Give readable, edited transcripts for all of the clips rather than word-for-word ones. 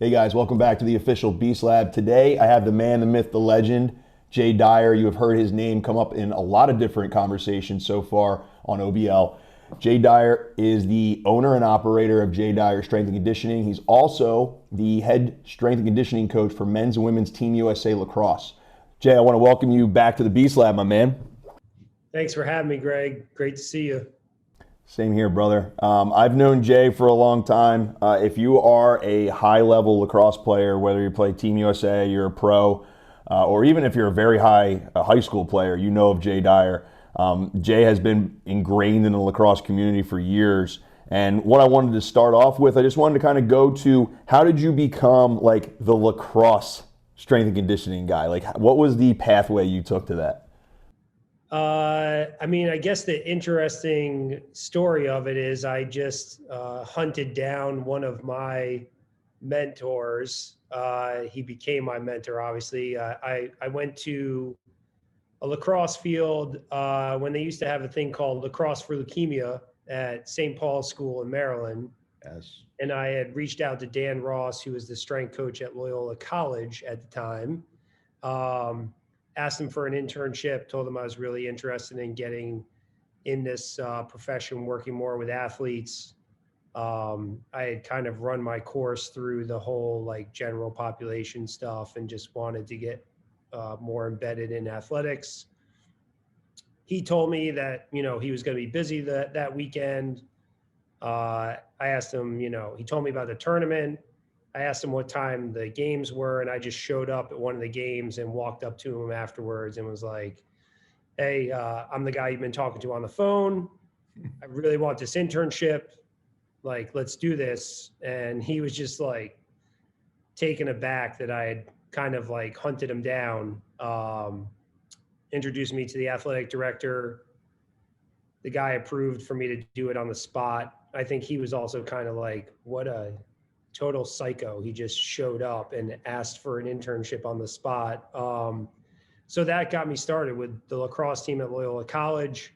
Hey guys, welcome back to the official Beast Lab. Today I have the man, the myth, the legend, Jay Dyer. You have heard his name come up in a lot of different conversations so far on OBL. Jay Dyer is the owner and operator of Jay Dyer Strength and Conditioning. He's also the head strength and conditioning coach for men's and women's Team USA lacrosse. Jay, I want to welcome you back to the Beast Lab, my man. Thanks for having me, Greg. Great to see you. Same here, brother. I've known Jay for a long time. If you are a high-level lacrosse player, whether you play Team USA, you're a pro, or even if you're a very high school player, you know of Jay Dyer. Jay has been ingrained in the lacrosse community for years. And what I wanted to start off with, I just wanted to kind of go to how did you become like the lacrosse strength and conditioning guy? Like, what was the pathway you took to that? I guess the interesting story of it is I just hunted down one of my mentors. He became my mentor, obviously. I went to a lacrosse field when they used to have a thing called Lacrosse for Leukemia at St. Paul's School in Maryland. Yes. And I had reached out to Dan Ross, who was the strength coach at Loyola College at the time. Asked him for an internship, told him I was really interested in getting in this profession, working more with athletes. I had kind of run my course through the whole like general population stuff and just wanted to get more embedded in athletics. He told me that, he was going to be busy that weekend. I asked him, he told me about the tournament. I asked him what time the games were, and I just showed up at one of the games and walked up to him afterwards and was like, hey, I'm the guy you've been talking to on the phone. I really want this internship. Like, let's do this. And he was just like taken aback that I had kind of like hunted him down, introduced me to the athletic director. The guy approved for me to do it on the spot. I think he was also kind of like, what a total psycho. He just showed up and asked for an internship on the spot. So that got me started with the lacrosse team at Loyola College.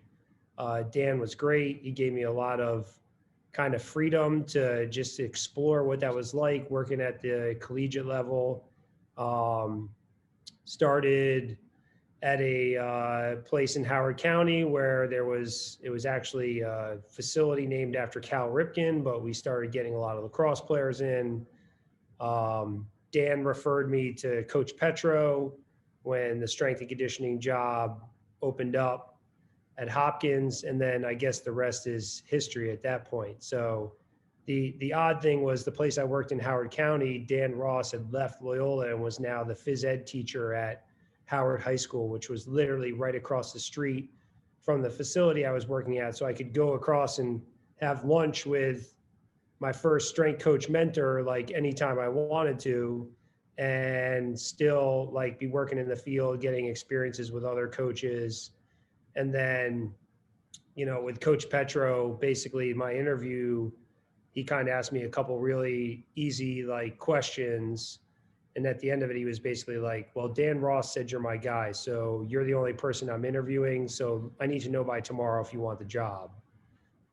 Dan was great. He gave me a lot of kind of freedom to just explore what that was like working at the collegiate level. Started at a place in Howard County where it was actually a facility named after Cal Ripken, but we started getting a lot of lacrosse players in. Dan referred me to Coach Petro when the strength and conditioning job opened up at Hopkins. And then I guess the rest is history at that point. So the odd thing was the place I worked in Howard County, Dan Ross had left Loyola and was now the phys ed teacher at Howard High School, which was literally right across the street from the facility I was working at. So I could go across and have lunch with my first strength coach mentor, like anytime I wanted to, and still like be working in the field, getting experiences with other coaches. And then, with Coach Petro, basically my interview, he kind of asked me a couple really easy like questions. And at the end of it, he was basically like, well, Dan Ross said you're my guy. So you're the only person I'm interviewing. So I need to know by tomorrow if you want the job.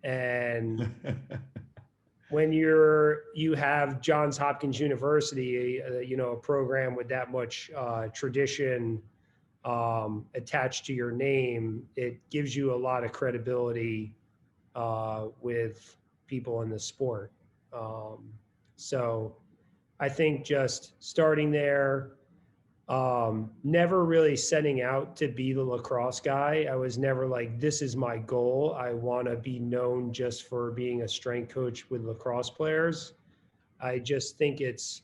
And when you have Johns Hopkins University, a program with that much tradition attached to your name, it gives you a lot of credibility with people in the sport. So I think just starting there, never really setting out to be the lacrosse guy. I was never like, this is my goal. I want to be known just for being a strength coach with lacrosse players. I just think it's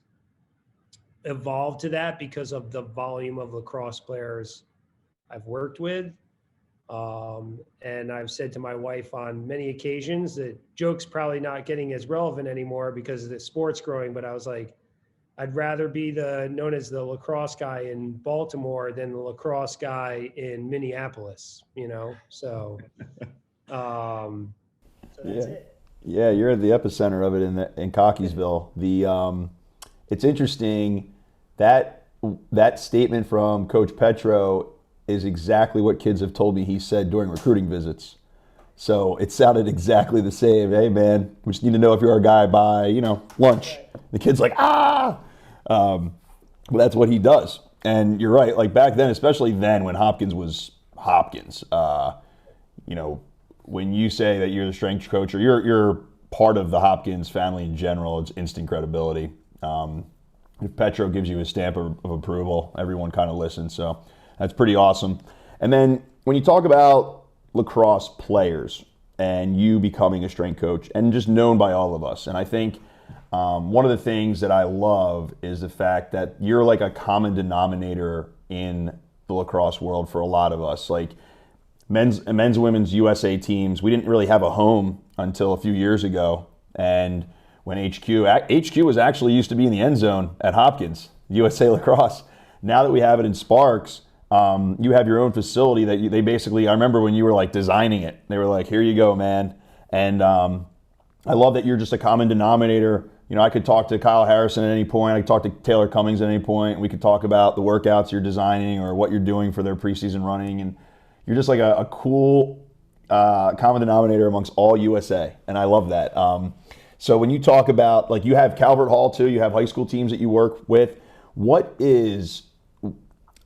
evolved to that because of the volume of lacrosse players I've worked with. And I've said to my wife on many occasions that joke's probably not getting as relevant anymore because the sport's growing, but I was like, I'd rather be known as the lacrosse guy in Baltimore than the lacrosse guy in Minneapolis, So, so that's Yeah. it. Yeah, you're at the epicenter of it in Cockeysville. It's interesting that that statement from Coach Petro is exactly what kids have told me he said during recruiting visits. So it sounded exactly the same. Hey man, we just need to know if you're our guy by lunch. The kid's like, ah. But that's what he does. And you're right. Like back then, especially then when Hopkins was Hopkins, you know, when you say that you're the strength coach or you're part of the Hopkins family in general, it's instant credibility. If Petro gives you a stamp of approval, everyone kind of listens. So that's pretty awesome. And then when you talk about lacrosse players and you becoming a strength coach and just known by all of us, and I think one of the things that I love is the fact that you're like a common denominator in the lacrosse world for a lot of us. Like men's and women's USA teams, we didn't really have a home until a few years ago. And when HQ was actually used to be in the end zone at Hopkins, USA Lacrosse. Now that we have it in Sparks, you have your own facility that they basically, I remember when you were like designing it, they were like, here you go, man. And I love that you're just a common denominator. You know, I could talk to Kyle Harrison at any point. I could talk to Taylor Cummings at any point. We could talk about the workouts you're designing or what you're doing for their preseason running. And you're just like a cool common denominator amongst all USA. And I love that. So when you talk about, like you have Calvert Hall too, you have high school teams that you work with. What is,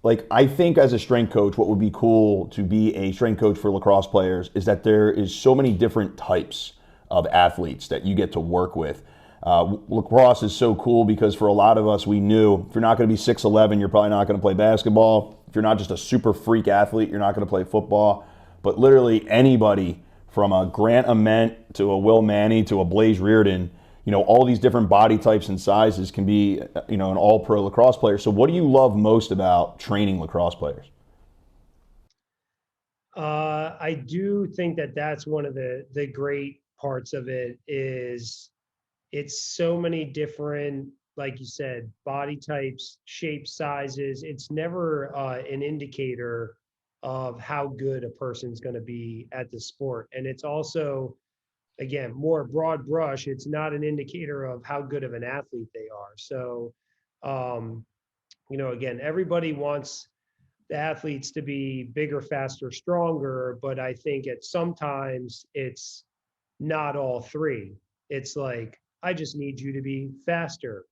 like I think as a strength coach, what would be cool to be a strength coach for lacrosse players is that there is so many different types of athletes that you get to work with. Lacrosse is so cool because for a lot of us, we knew if you're not going to be 6'11", you're probably not going to play basketball. If you're not just a super freak athlete, you're not going to play football. But literally anybody from a Grant Ament to a Will Manny to a Blaze Reardon, you know, all these different body types and sizes can be, you know, an all-pro lacrosse player. So what do you love most about training lacrosse players? I do think that that's one of the great parts of it is it's so many different, like you said, body types, shapes, sizes. It's never an indicator of how good a person's going to be at the sport. And it's also, again, more broad brush. It's not an indicator of how good of an athlete they are. So, you know, again, everybody wants the athletes to be bigger, faster, stronger, but I think at sometimes it's not all three. It's like, I just need you to be faster.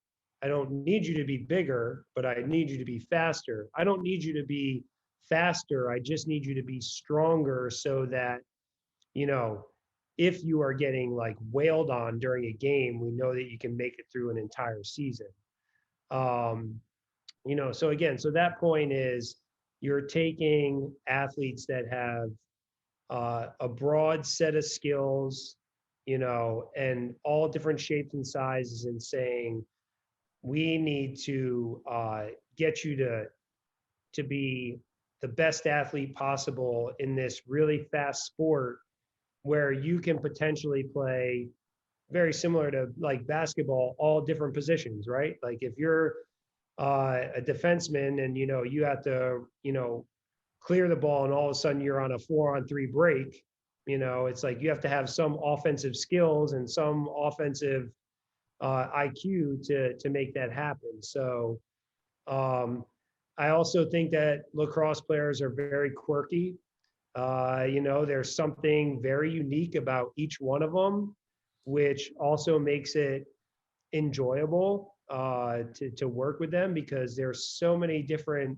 I don't need you to be bigger, but I need you to be faster. I don't need you to be faster. I just need you to be stronger so that, you know, if you are getting like wailed on during a game, we know that you can make it through an entire season. You know, so again, so that point is you're taking athletes that have a broad set of skills, you know, and all different shapes and sizes, and saying, we need to get you to be the best athlete possible in this really fast sport where you can potentially play very similar to like basketball, all different positions, right? Like if you're a defenseman and, you know, you have to, you know, clear the ball and all of a sudden you're on a 4-on-3 break, you know, it's like you have to have some offensive skills and some offensive IQ to make that happen. So I also think that lacrosse players are very quirky. You know, there's something very unique about each one of them, which also makes it enjoyable to work with them because there's so many different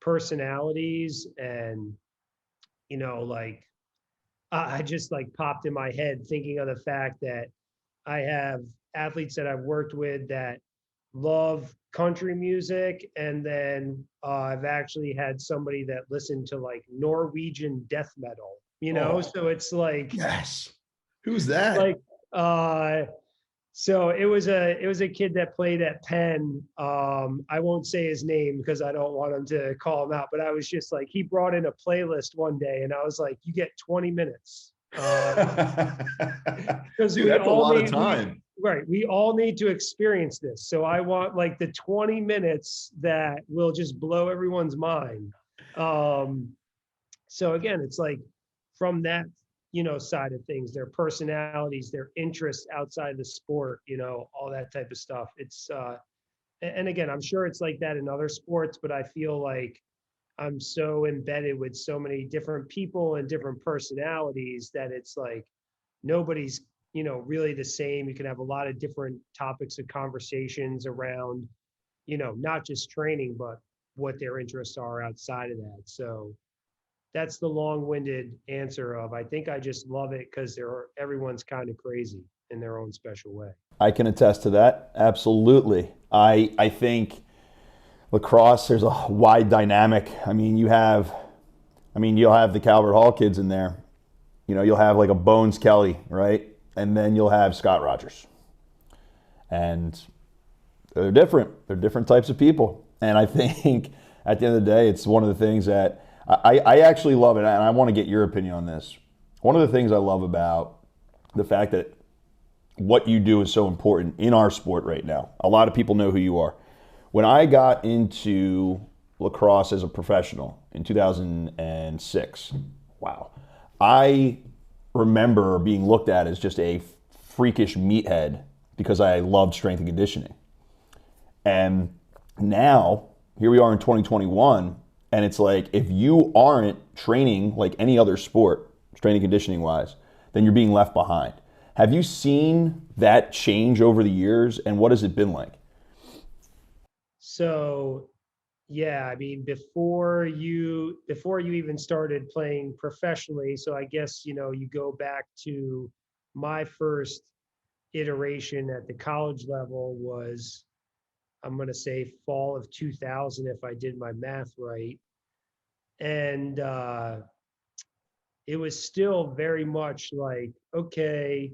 personalities. And, you know, like I just like popped in my head thinking of the fact that I have athletes that I've worked with that love country music, and then I've actually had somebody that listened to like Norwegian death metal, you know. So it's like, yes, who's that? Like so it was a kid that played at Penn. I won't say his name because I don't want him to call him out, but I was just like, he brought in a playlist one day and I was like, you get 20 minutes. Because Dude, that's a lot of time. Right. We all need to experience this. So I want like the 20 minutes that will just blow everyone's mind. So again, it's like from that, you know, side of things, their personalities, their interests outside the sport, you know, all that type of stuff. It's, and again, I'm sure it's like that in other sports, but I feel like I'm so embedded with so many different people and different personalities that it's like nobody's, really the same. You can have a lot of different topics of conversations around, not just training, but what their interests are outside of that. So that's the long-winded answer of, I think I just love it because everyone's kind of crazy in their own special way. I can attest to that. Absolutely. I think lacrosse, there's a wide dynamic. You'll have the Calvert Hall kids in there. You'll have like a Bones Kelly, right? And then you'll have Scott Rogers. And they're different. They're different types of people. And I think at the end of the day, it's one of the things that I actually love it. And I want to get your opinion on this. One of the things I love about the fact that what you do is so important in our sport right now. A lot of people know who you are. When I got into lacrosse as a professional in 2006, wow, I remember being looked at as just a freakish meathead because I loved strength and conditioning. And now, here we are in 2021, and it's like, if you aren't training like any other sport, strength and conditioning wise, then you're being left behind. Have you seen that change over the years, and what has it been like? So, yeah, before you even started playing professionally, so I guess, you go back to my first iteration at the college level was, I'm going to say fall of 2000, if I did my math right. And it was still very much like, okay,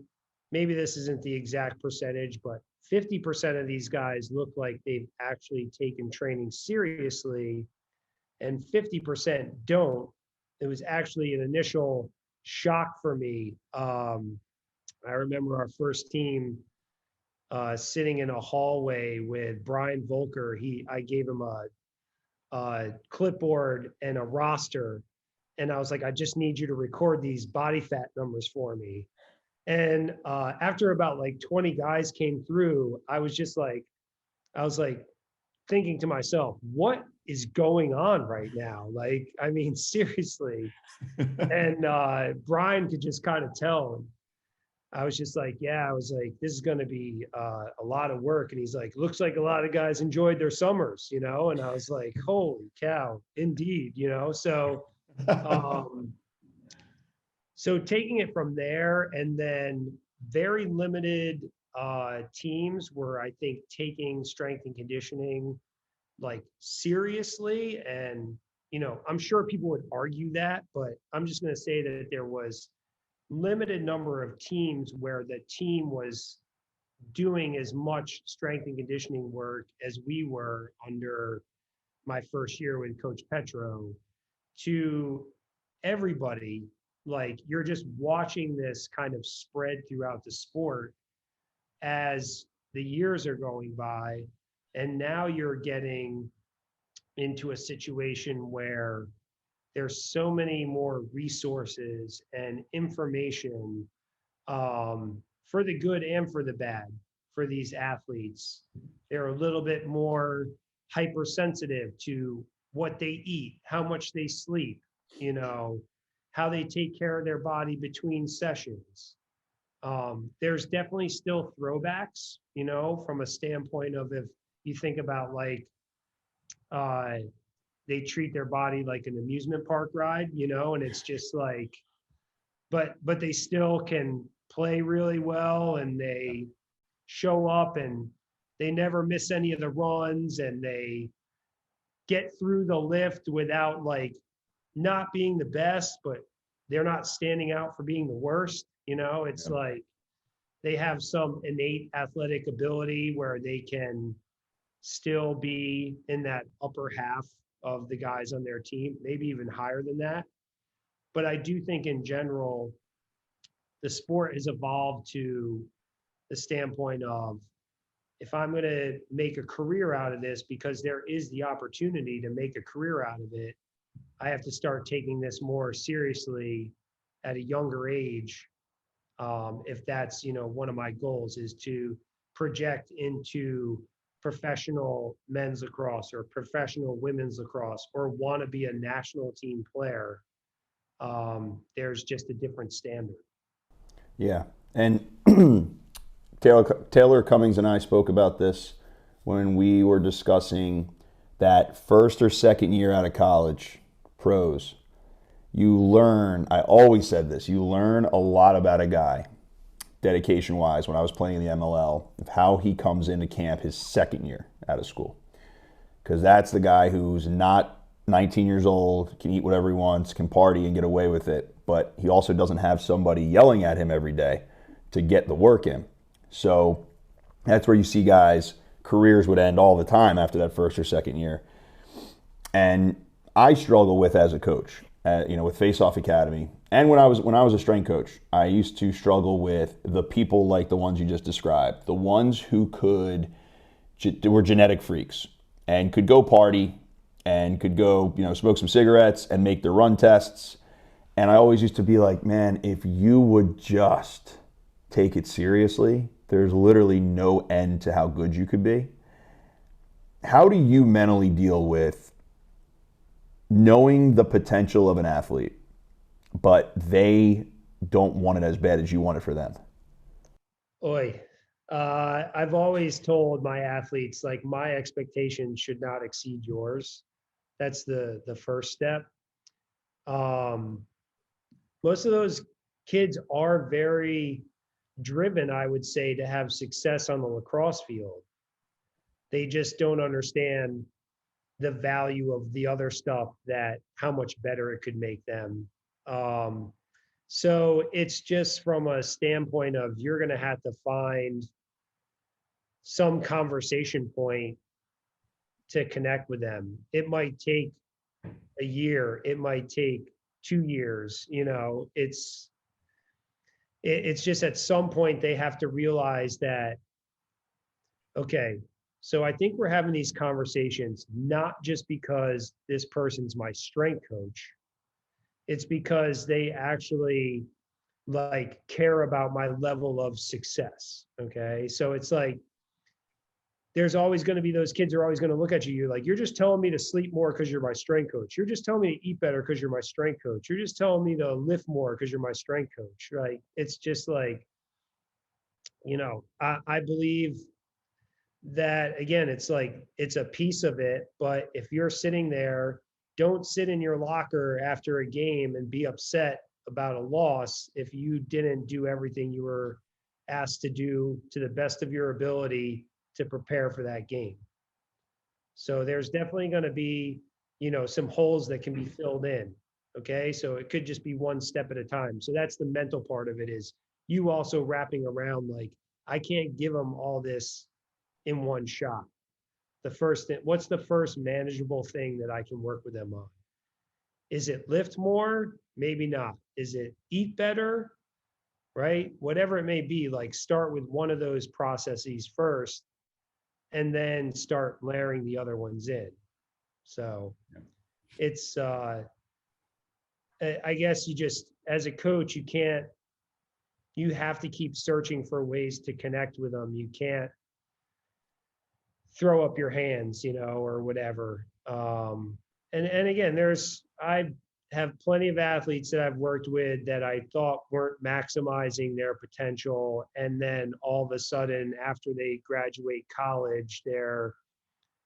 maybe this isn't the exact percentage, but 50% of these guys look like they've actually taken training seriously, and 50% don't. It was actually an initial shock for me. I remember our first team sitting in a hallway with Brian Volker. I gave him a clipboard and a roster, and I was like, I just need you to record these body fat numbers for me. And after about like 20 guys came through, I was like thinking to myself, what is going on right now? Like, seriously. And Brian could just kind of tell. I was just like, yeah, I was like, this is going to be a lot of work. And he's like, looks like a lot of guys enjoyed their summers, And I was like, holy cow, indeed, So, so taking it from there, and then very limited teams were, I think, taking strength and conditioning like seriously. And, I'm sure people would argue that, but I'm just going to say that there was limited number of teams where the team was doing as much strength and conditioning work as we were under my first year with Coach Petro, to everybody. Like, you're just watching this kind of spread throughout the sport as the years are going by. And now you're getting into a situation where there's so many more resources and information, for the good and for the bad, for these athletes. They're a little bit more hypersensitive to what they eat, how much they sleep, how they take care of their body between sessions. There's definitely still throwbacks, from a standpoint of, if you think about like, they treat their body like an amusement park ride, and it's just like, but they still can play really well, and they show up, and they never miss any of the runs, and they get through the lift without like not being the best, but they're not standing out for being the worst. It's like they have some innate athletic ability where they can still be in that upper half of the guys on their team, maybe even higher than that. But I do think in general, the sport has evolved to the standpoint of, if I'm going to make a career out of this, because there is the opportunity to make a career out of it, I have to start taking this more seriously at a younger age. If that's, one of my goals is to project into professional men's lacrosse or professional women's lacrosse, or want to be a national team player. There's just a different standard. Yeah. And Taylor Cummings and I spoke about this when we were discussing that first or second year out of college, pros. You learn, I always said this, you learn a lot about a guy, dedication-wise, when I was playing in the MLL, of how he comes into camp his second year out of school. Because that's the guy who's not 19 years old, can eat whatever he wants, can party and get away with it, but he also doesn't have somebody yelling at him every day to get the work in. So that's where you see guys, careers would end all the time after that first or second year. And I struggle with as a coach, with Face Off Academy. And when I was a strength coach, I used to struggle with the people like the ones you just described, the ones who were genetic freaks and could go party and could go, smoke some cigarettes and make their run tests. And I always used to be like, man, if you would just take it seriously, there's literally no end to how good you could be. How do you mentally deal with knowing the potential of an athlete, but they don't want it as bad as you want it for them? I've always told my athletes, like, my expectations should not exceed yours. That's the first step. Most of those kids are very driven, I would say, to have success on the lacrosse field. They just don't understand the value of the other stuff, that how much better it could make them. So it's just from a standpoint of, you're going to have to find some conversation point to connect with them. It might take a year, it might take 2 years, it's just at some point they have to realize that, okay, so I think we're having these conversations not just because this person's my strength coach. It's because they actually care about my level of success. Okay. So it's like, there's always going to be those kids who are always going to look at you. You're like, you're just telling me to sleep more because you're my strength coach. You're just telling me to eat better because you're my strength coach. You're just telling me to lift more because you're my strength coach. Right. It's just like, I believe that, again, it's like, it's a piece of it, but if you're sitting there, don't sit in your locker after a game and be upset about a loss if you didn't do everything you were asked to do to the best of your ability to prepare for that game. So there's definitely going to be, some holes that can be filled in. Okay. So it could just be one step at a time. So that's the mental part of it, is you also wrapping around, like, I can't give them all this in one shot. What's the first manageable thing that I can work with them on? Is it lift more? Maybe not. Is it eat better? Right? Whatever it may be, like, start with one of those processes first and then start layering the other ones in. So it's, I guess you just, as a coach, you have to keep searching for ways to connect with them. You can't throw up your hands, or whatever. And again, I have plenty of athletes that I've worked with that I thought weren't maximizing their potential. And then all of a sudden, after they graduate college, they're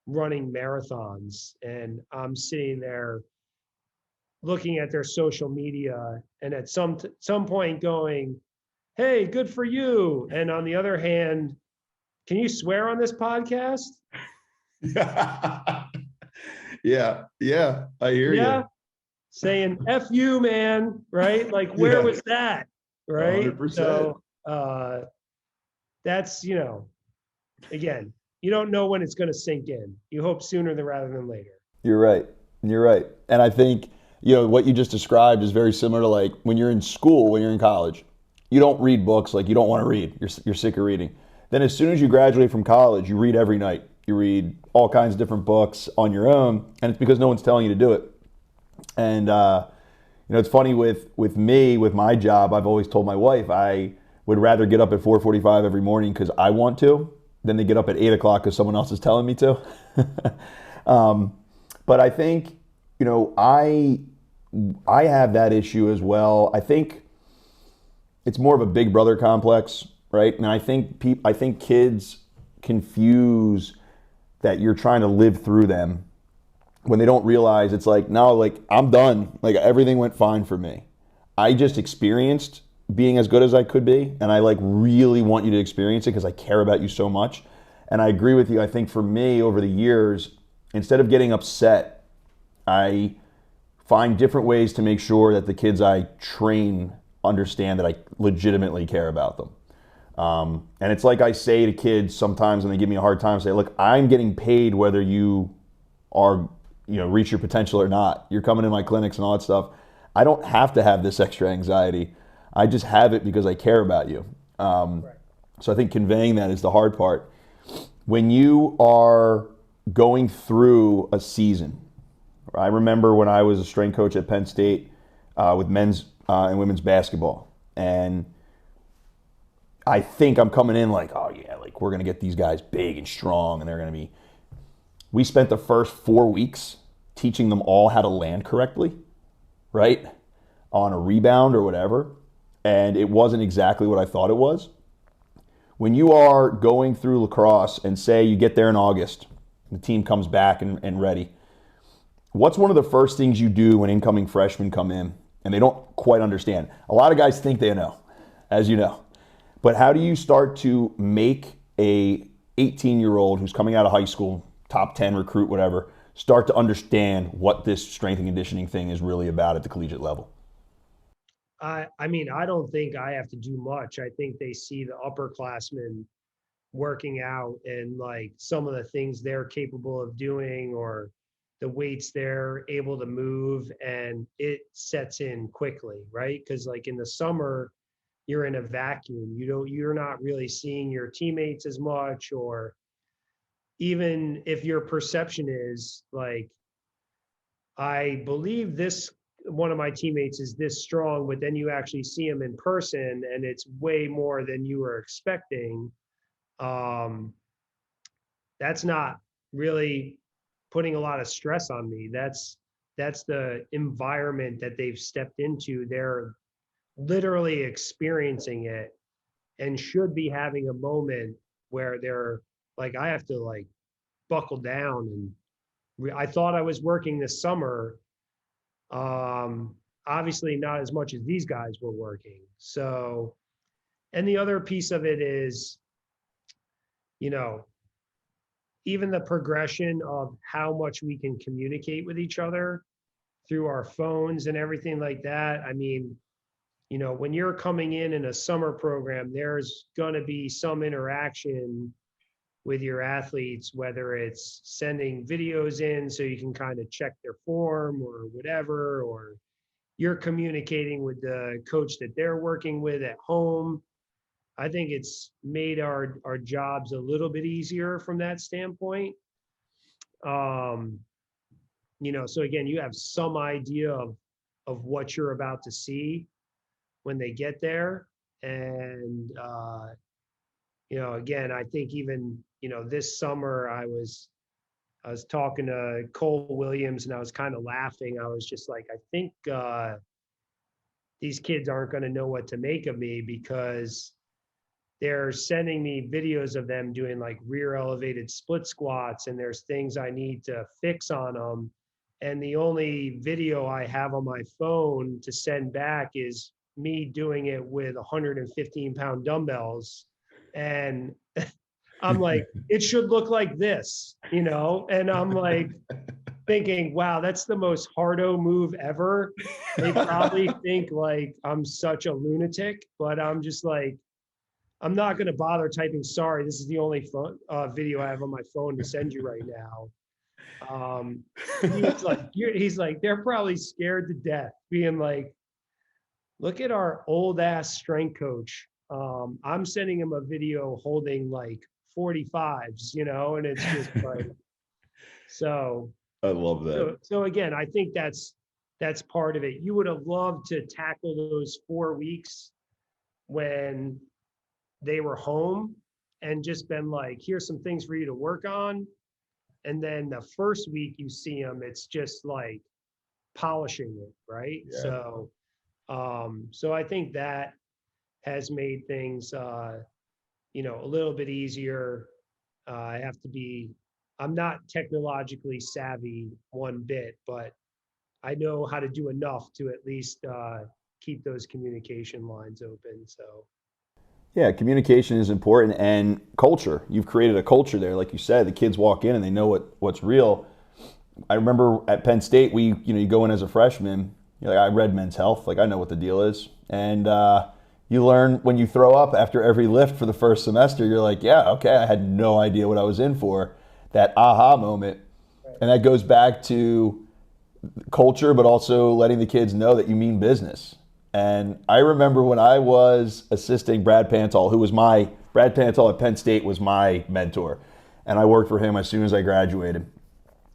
running marathons. And I'm sitting there looking at their social media and at some point going, hey, good for you. And on the other hand, can you swear on this podcast? Yeah. I hear you. Saying F you, man, right? Like, where was that? Right. 100%. So that's, again, you don't know when it's going to sink in. You hope sooner rather than later. You're right. And I think, what you just described is very similar to, like, when you're in school, when you're in college, you don't read books. Like, you don't want to read. You're sick of reading. Then as soon as you graduate from college, you read every night. You read all kinds of different books on your own, and it's because no one's telling you to do it. And it's funny with me, with my job, I've always told my wife I would rather get up at 4:45 every morning because I want to than to get up at 8 o'clock because someone else is telling me to. But I think, I have that issue as well. I think it's more of a big brother complex right? And I think kids confuse that you're trying to live through them when they don't realize it's like, no, like I'm done. Like everything went fine for me. I just experienced being as good as I could be, and I like really want you to experience it because I care about you so much. And I agree with you. I think for me over the years, instead of getting upset, I find different ways to make sure that the kids I train understand that I legitimately care about them. And it's like I say to kids sometimes when they give me a hard time, I say, look, I'm getting paid whether you are, reach your potential or not. You're coming in my clinics and all that stuff. I don't have to have this extra anxiety. I just have it because I care about you. Right. So I think conveying that is the hard part. When you are going through a season, I remember when I was a strength coach at Penn State with men's and women's basketball. And I think I'm coming in like, oh yeah, like we're going to get these guys big and strong and they're going to be. We spent the first 4 weeks teaching them all how to land correctly, right? On a rebound or whatever. And it wasn't exactly what I thought it was. When you are going through lacrosse and say you get there in August, the team comes back and ready, what's one of the first things you do when incoming freshmen come in and they don't quite understand? A lot of guys think they know, as you know. But how do you start to make a 18-year-old who's coming out of high school, top 10 recruit, whatever, start to understand what this strength and conditioning thing is really about at the collegiate level? I mean, I don't think I have to do much. I think they see the upperclassmen working out and like some of the things they're capable of doing or the weights they're able to move, and it sets in quickly, right? Because like in the summer, you're in a vacuum. You're not really seeing your teammates as much, or even if your perception is like, I believe this one of my teammates is this strong, but then you actually see him in person and it's way more than you were expecting. Um, that's not really putting a lot of stress on me. That's the environment that they've stepped into. They're literally experiencing it and should be having a moment where they're like, I have to like buckle down. And I thought I was working this summer. Obviously not as much as these guys were working. So, and the other piece of it is, you know, even the progression of how much we can communicate with each other through our phones and everything like that. I mean, you know, when you're coming in a summer program, there's going to be some interaction with your athletes, whether it's sending videos in so you can kind of check their form or whatever, or you're communicating with the coach that they're working with at home. I think it's made our jobs a little bit easier from that standpoint. Um, you know, so again, you have some idea of what you're about to see when they get there. And you know, again, I think even, you know, this summer I was talking to Cole Williams and I was kind of laughing. I was just like, I think these kids aren't going to know what to make of me because they're sending me videos of them doing like rear elevated split squats, and there's things I need to fix on them. And the only video I have on my phone to send back is me doing it with 115-pound dumbbells. And I'm like, it should look like this, you know? And I'm like thinking, wow, that's the most hardo move ever. They probably think like I'm such a lunatic, but I'm just like, I'm not going to bother typing, sorry, this is the only video I have on my phone to send you right now. He's like, they're probably scared to death, being like, look at our old ass strength coach. I'm sending him a video holding like 45s, you know, and it's just like, so. I love that. So again, I think that's part of it. You would have loved to tackle those 4 weeks when they were home and just been like, here's some things for you to work on. And then the first week you see them, it's just like polishing it, right? Yeah. So I think that has made things a little bit easier. I'm not technologically savvy one bit, but I know how to do enough to at least keep those communication lines open. So, Yeah, communication is important, and culture. You've created a culture there, like you said. The kids walk in and they know what's real. I remember at Penn State, you go in as a freshman. I read Men's Health, like I know what the deal is, and you learn when you throw up after every lift for the first semester. You're like, yeah, okay, I had no idea what I was in for. That aha moment, and that goes back to culture, but also letting the kids know that you mean business. And I remember when I was assisting Brad Pantal, Brad Pantal at Penn State was my mentor, and I worked for him as soon as I graduated.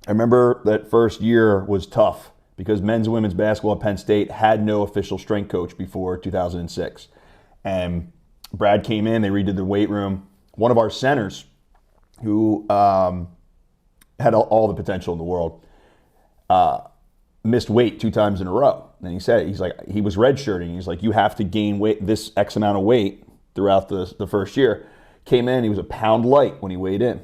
I remember that first year was tough because men's and women's basketball at Penn State had no official strength coach before 2006. And Brad came in, they redid the weight room. One of our centers, who had all the potential in the world, missed weight 2 times in a row. And he said, he was redshirting. He's like, you have to gain weight, this X amount of weight throughout the first year. Came in, he was a pound light when he weighed in.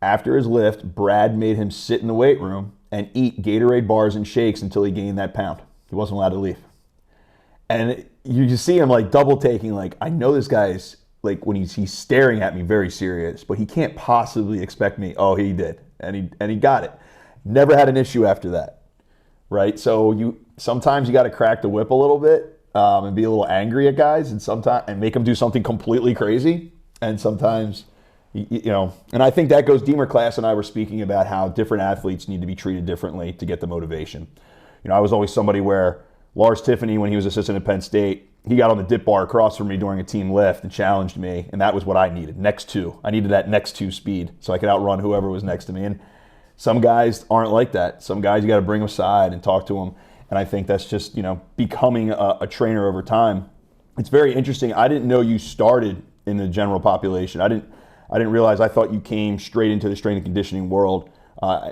After his lift, Brad made him sit in the weight room and eat Gatorade bars and shakes until he gained that pound. He wasn't allowed to leave. And you just see him like double taking, like, I know this guy's like, when he's staring at me very serious, but he can't possibly expect me. Oh, he did. And he got it. Never had an issue after that. Right, so sometimes you got to crack the whip a little bit and be a little angry at guys, and make them do something completely crazy. And sometimes, and I think that goes. Deemer Class and I were speaking about how different athletes need to be treated differently to get the motivation. I was always somebody where Lars Tiffany, when he was assistant at Penn State, he got on the dip bar across from me during a team lift and challenged me, and that was what I needed. Next two, I needed that next two speed so I could outrun whoever was next to me. And some guys aren't like that. Some guys you got to bring them aside and talk to them. And I think that's just, becoming a trainer over time. It's very interesting. I didn't know you started in the general population. I didn't realize. I thought you came straight into the strength and conditioning world,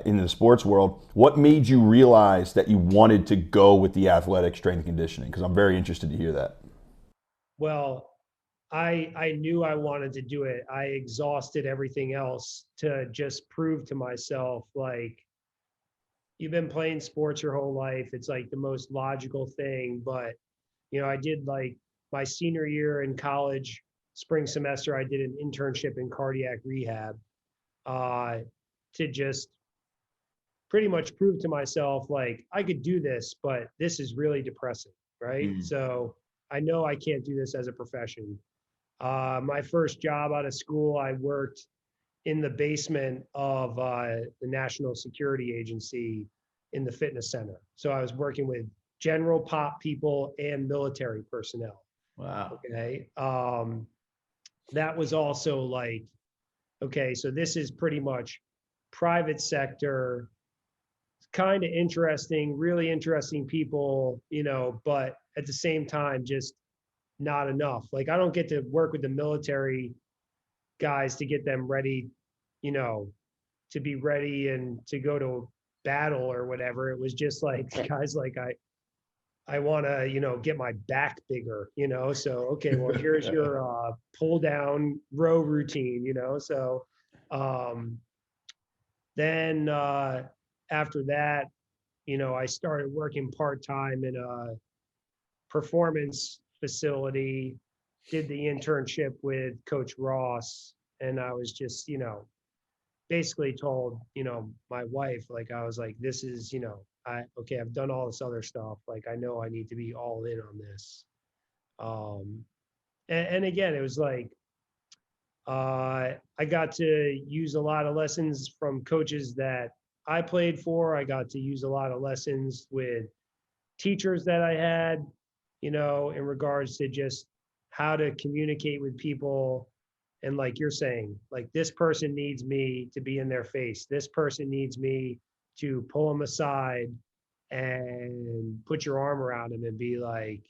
into the sports world. What made you realize that you wanted to go with the athletic strength and conditioning? Because I'm very interested to hear that. Well, I knew I wanted to do it. I exhausted everything else to just prove to myself, like, you've been playing sports your whole life. It's like the most logical thing. But, I did like my senior year in college, spring semester, I did an internship in cardiac rehab to just pretty much prove to myself, like, I could do this, but this is really depressing, right? So I know I can't do this as a profession. My first job out of school, I worked in the basement of the National Security Agency in the fitness center. So I was working with general pop people and military personnel. Wow. Okay. That was also like, okay, so this is pretty much private sector, kind of interesting, really interesting people, but at the same time, just not enough. Like, I don't get to work with the military guys to get them ready, to be ready and to go to battle or whatever. It was just like, guys, like, I want to, get my back bigger, so, okay, well, here's your pull down row routine, so then after that, I started working part-time in a performance facility, did the internship with Coach Ross, and I was just, basically told, my wife, like, I was like, this is, I've done all this other stuff. Like, I know I need to be all in on this. And again, it was like, I got to use a lot of lessons from coaches that I played for. I got to use a lot of lessons with teachers that I had, in regards to just how to communicate with people. And like you're saying, like, this person needs me to be in their face. This person needs me to pull them aside and put your arm around them and be like,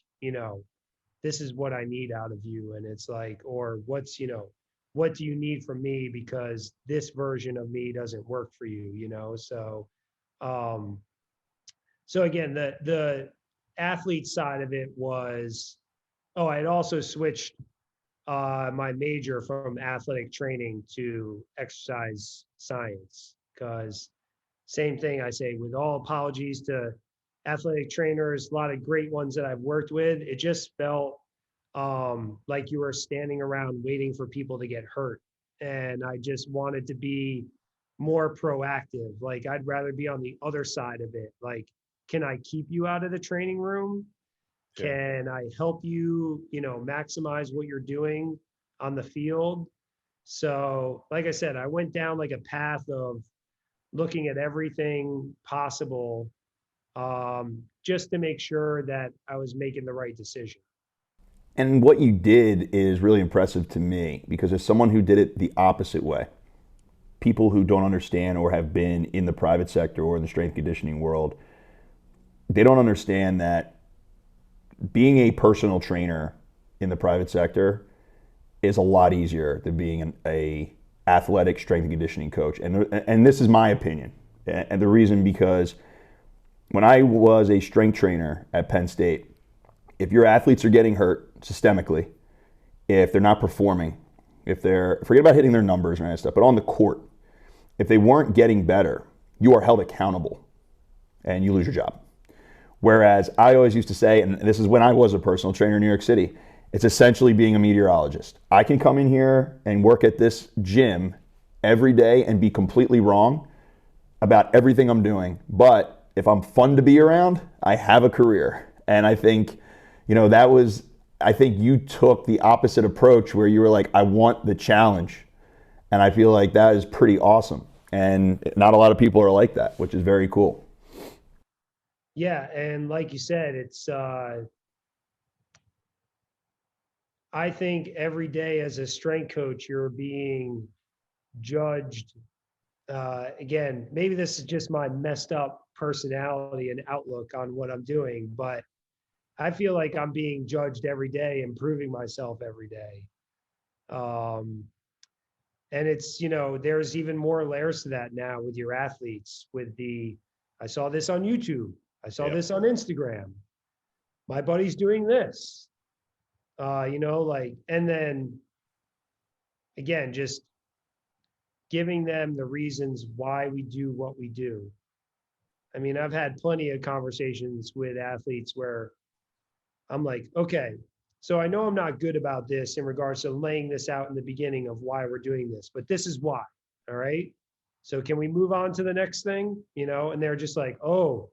this is what I need out of you. And it's like, or what do you need from me? Because this version of me doesn't work for you, So, so again, the athlete side of it was, I had also switched my major from athletic training to exercise science, because same thing I say, with all apologies to athletic trainers, a lot of great ones that I've worked with, it just felt like you were standing around waiting for people to get hurt. And I just wanted to be more proactive. Like, I'd rather be on the other side of it. Like, can I keep you out of the training room? Can I help you, maximize what you're doing on the field? So, like I said, I went down like a path of looking at everything possible, just to make sure that I was making the right decision. And what you did is really impressive to me, because as someone who did it the opposite way, people who don't understand or have been in the private sector or in the strength conditioning world, they don't understand that being a personal trainer in the private sector is a lot easier than being a athletic strength and conditioning coach. And this is my opinion. And the reason, because when I was a strength trainer at Penn State, if your athletes are getting hurt systemically, if they're not performing, forget about hitting their numbers and that stuff, but on the court, if they weren't getting better, you are held accountable and you lose your job. Whereas I always used to say, and this is when I was a personal trainer in New York City, it's essentially being a meteorologist. I can come in here and work at this gym every day and be completely wrong about everything I'm doing. But if I'm fun to be around, I have a career. And I think, I think you took the opposite approach, where you were like, I want the challenge. And I feel like that is pretty awesome. And not a lot of people are like that, which is very cool. Yeah, and like you said, it's I think every day as a strength coach, you're being judged. Again, maybe this is just my messed up personality and outlook on what I'm doing, but I feel like I'm being judged every day, improving myself every day. And it's, there's even more layers to that now with your athletes, I saw this on YouTube. I saw this on Instagram. My buddy's doing this, and then again, just giving them the reasons why we do what we do. I mean, I've had plenty of conversations with athletes where I'm like, okay, so I know I'm not good about this in regards to laying this out in the beginning of why we're doing this, but this is why. All right. So can we move on to the next thing? And they're just like, oh,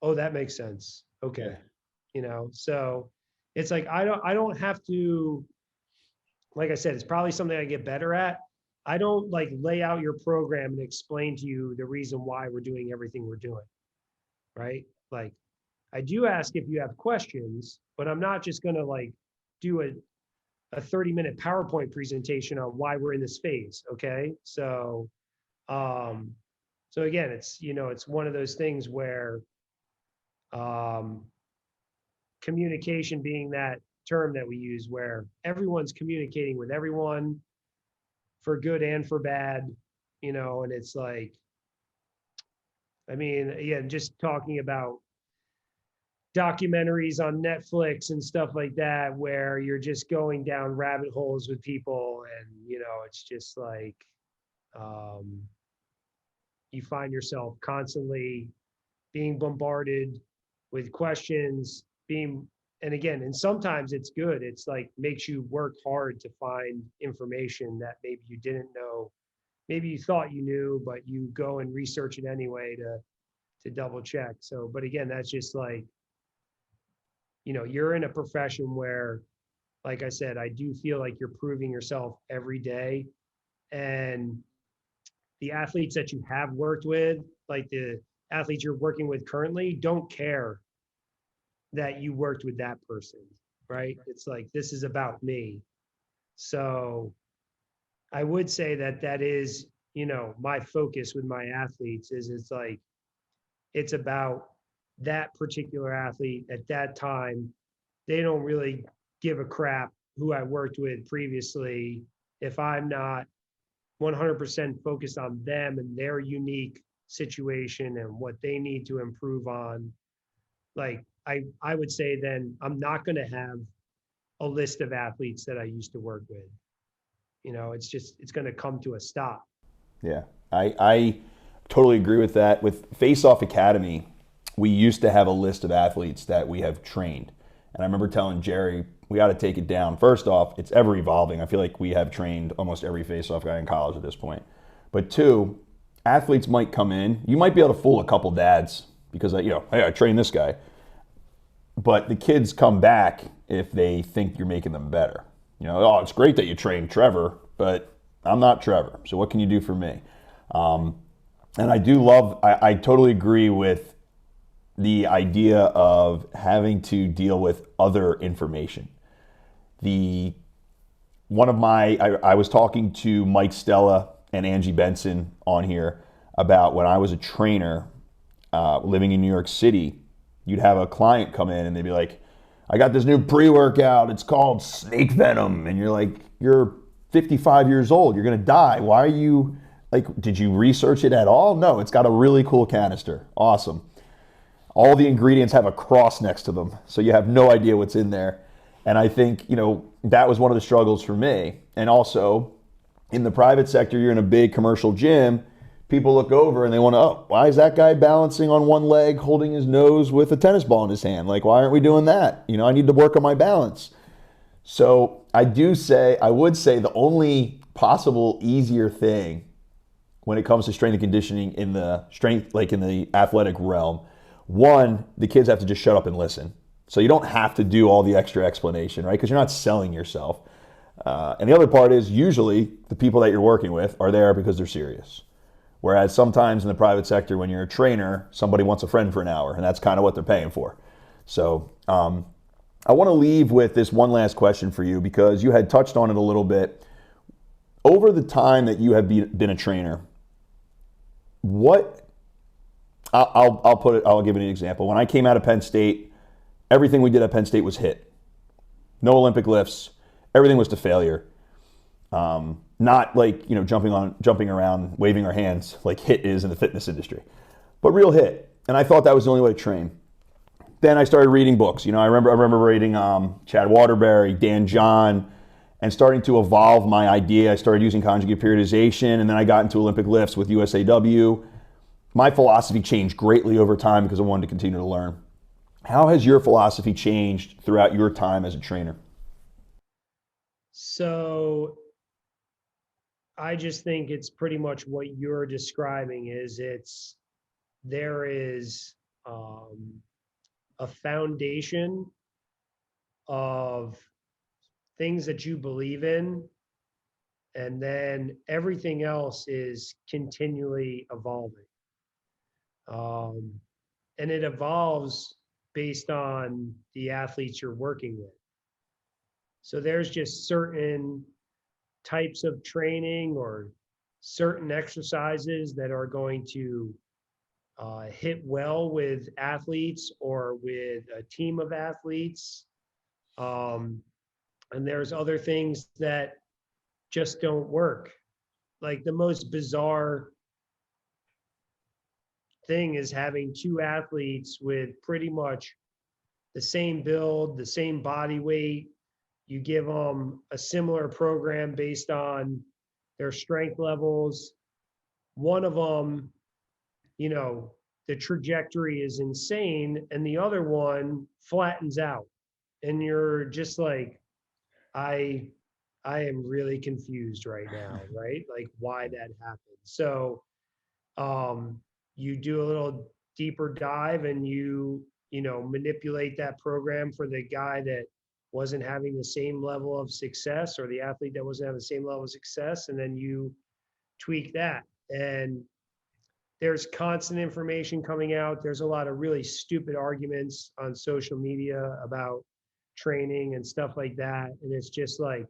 that makes sense. Okay. So it's like, I don't have to, like I said, it's probably something I get better at. I don't like lay out your program and explain to you the reason why we're doing everything we're doing. Right. Like, I do ask if you have questions, but I'm not just going to like do a 30-minute PowerPoint presentation on why we're in this phase. Okay. So again, it's, it's one of those things where communication being that term that we use, where everyone's communicating with everyone for good and for bad, and it's like, I mean, again, just talking about documentaries on Netflix and stuff like that, where you're just going down rabbit holes with people, and it's just like you find yourself constantly being bombarded with questions, and again, and sometimes it's good. It's like makes you work hard to find information that maybe you didn't know, maybe you thought you knew, but you go and research it anyway to double check. So, but again, that's just like, you're in a profession where, like I said, I do feel like you're proving yourself every day. And the athletes that you have worked with, like the athletes you're working with currently, don't care that you worked with that person, right? It's like, this is about me. So I would say that is, my focus with my athletes is it's about that particular athlete at that time. They don't really give a crap who I worked with previously if I'm not 100% focused on them and their unique situation and what they need to improve on. Like, I would say then I'm not going to have a list of athletes that I used to work with. It's going to come to a stop. Yeah, I totally agree with that. With Face Off Academy, we used to have a list of athletes that we have trained. And I remember telling Jerry, we got to take it down. First off, it's ever evolving. I feel like we have trained almost every face-off guy in college at this point. But two, athletes might come in. You might be able to fool a couple dads because, hey, I trained this guy. But the kids come back if they think you're making them better. Oh, it's great that you trained Trevor, but I'm not Trevor. So what can you do for me? And I totally agree with the idea of having to deal with other information. I was talking to Mike Stella and Angie Benson on here about when I was a trainer living in New York City. You'd have a client come in and they'd be like, I got this new pre-workout. It's called snake venom. And you're like, you're 55 years old. You're going to die. Why are you did you research it at all? No, it's got a really cool canister. Awesome. All the ingredients have a cross next to them, so you have no idea what's in there. And I think, that was one of the struggles for me. And also, in the private sector, you're in a big commercial gym, people look over and they want to, why is that guy balancing on one leg, holding his nose with a tennis ball in his hand? Why aren't we doing that? I need to work on my balance. So I would say the only possible easier thing when it comes to strength and conditioning in the in the athletic realm, one, the kids have to just shut up and listen. So you don't have to do all the extra explanation, right? Because you're not selling yourself. And the other part is usually the people that you're working with are there because they're serious. Whereas sometimes in the private sector, when you're a trainer, somebody wants a friend for an hour, and that's kind of what they're paying for. So I want to leave with this one last question for you because you had touched on it a little bit. Over the time that you have been a trainer, I'll give you an example. When I came out of Penn State, everything we did at Penn State was HIIT. No Olympic lifts. Everything was to failure. Not jumping around, waving our hands like HIIT is in the fitness industry, but real HIIT. And I thought that was the only way to train. Then I started reading books. I remember reading Chad Waterbury, Dan John, and starting to evolve my idea. I started using conjugate periodization, and then I got into Olympic lifts with USAW. My philosophy changed greatly over time because I wanted to continue to learn. How has your philosophy changed throughout your time as a trainer? So I just think it's pretty much what you're describing there is a foundation of things that you believe in, and then everything else is continually evolving. And it evolves based on the athletes you're working with. So there's just certain types of training or certain exercises that are going to hit well with athletes or with a team of athletes. And there's other things that just don't work. Like the most bizarre thing is having two athletes with pretty much the same build, the same body weight. You give them a similar program based on their strength levels. One of them, the trajectory is insane, and the other one flattens out. And you're just like, I am really confused right now, right? Like why that happened. So you do a little deeper dive and you manipulate that program for the guy that wasn't having the same level of success, or the athlete that wasn't having the same level of success, and then you tweak that. And there's constant information coming out. There's a lot of really stupid arguments on social media about training and stuff like that. And it's just like,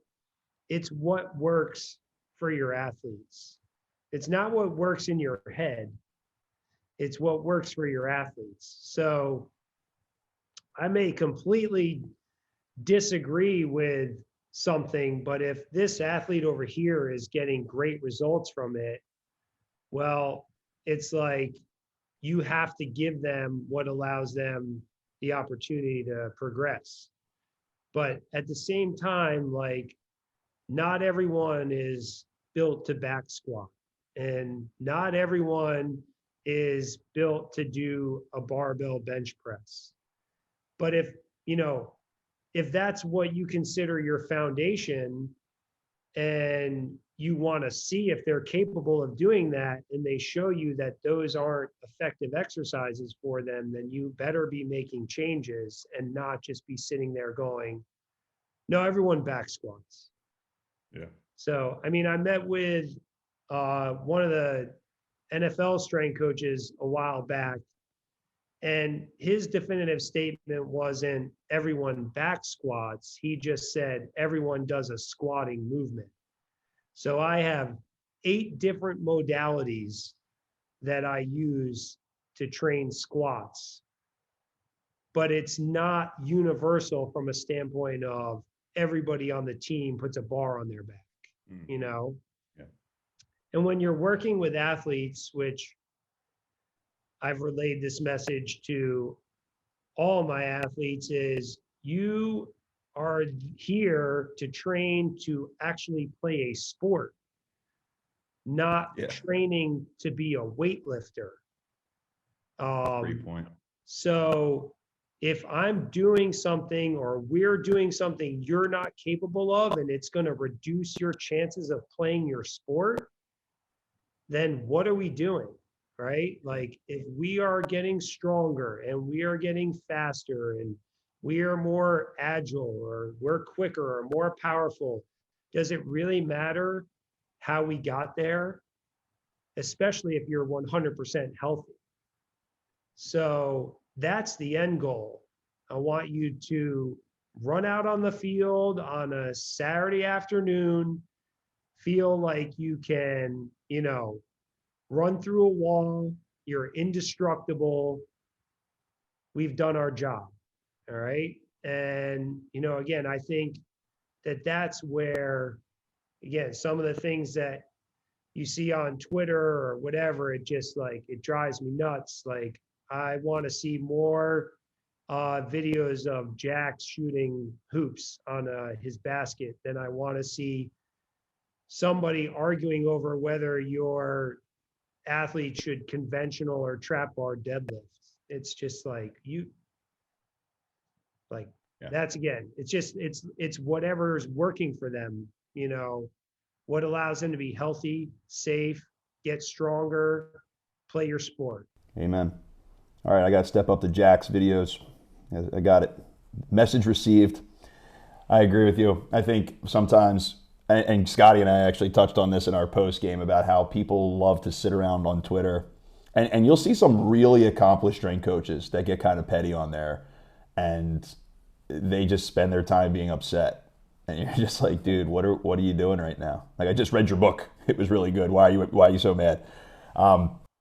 it's what works for your athletes. It's not what works in your head. It's what works for your athletes. So I may completely disagree with something, but if this athlete over here is getting great results from it, well, it's like you have to give them what allows them the opportunity to progress. But at the same time, like, not everyone is built to back squat, and not everyone is built to do a barbell bench press. But if that's what you consider your foundation, and you want to see if they're capable of doing that, and they show you that those aren't effective exercises for them, then you better be making changes and not just be sitting there going, no, everyone back squats. Yeah. So, I mean, I met with one of the NFL strength coaches a while back, and his definitive statement wasn't everyone back squats. He just said everyone does a squatting movement. So I have 8 different modalities that I use to train squats, but it's not universal from a standpoint of everybody on the team puts a bar on their back, you know? Yeah. And when you're working with athletes, which I've relayed this message to all my athletes, is you are here to train to actually play a sport, not training to be a weightlifter. Great point. So if I'm doing something, or we're doing something you're not capable of, and it's going to reduce your chances of playing your sport, then what are we doing? Right? Like, if we are getting stronger and we are getting faster and we are more agile, or we're quicker or more powerful, does it really matter how we got there? Especially if you're 100% healthy. So that's the end goal. I want you to run out on the field on a Saturday afternoon, feel like you can, run through a wall, you're indestructible. We've done our job. All right. And, again, I think that that's where, again, some of the things that you see on Twitter or whatever, it just it drives me nuts. Like, I want to see more videos of Jack shooting hoops on his basket than I want to see somebody arguing over whether your athlete should conventional or trap bar deadlift. It's just that's, again, it's just, it's whatever's working for them, what allows them to be healthy, safe, get stronger, play your sport. Amen. All right, I got to step up the Jack's videos. I got it. Message received. I agree with you. I think sometimes, and Scotty and I actually touched on this in our post game, about how people love to sit around on Twitter. And you'll see some really accomplished strength coaches that get kind of petty on there, and they just spend their time being upset. And you're just like, dude, what are you doing right now? Like, I just read your book. It was really good. Why are you so mad?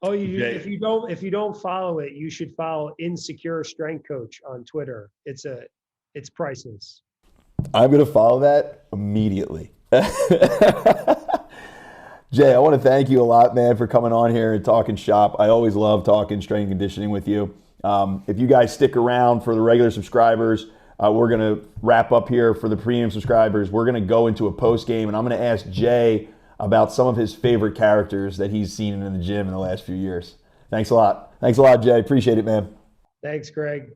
If you don't follow it, you should follow Insecure Strength Coach on Twitter. It's priceless. I'm going to follow that immediately. Jay, I want to thank you a lot, man, for coming on here and talking shop. I always love talking strength and conditioning with you. If you guys stick around for the regular subscribers, we're going to wrap up here. For the premium subscribers, we're going to go into a post game, and I'm going to ask Jay about some of his favorite characters that he's seen in the gym in the last few years. Thanks a lot. Thanks a lot, Jay. Appreciate it, man. Thanks, Greg.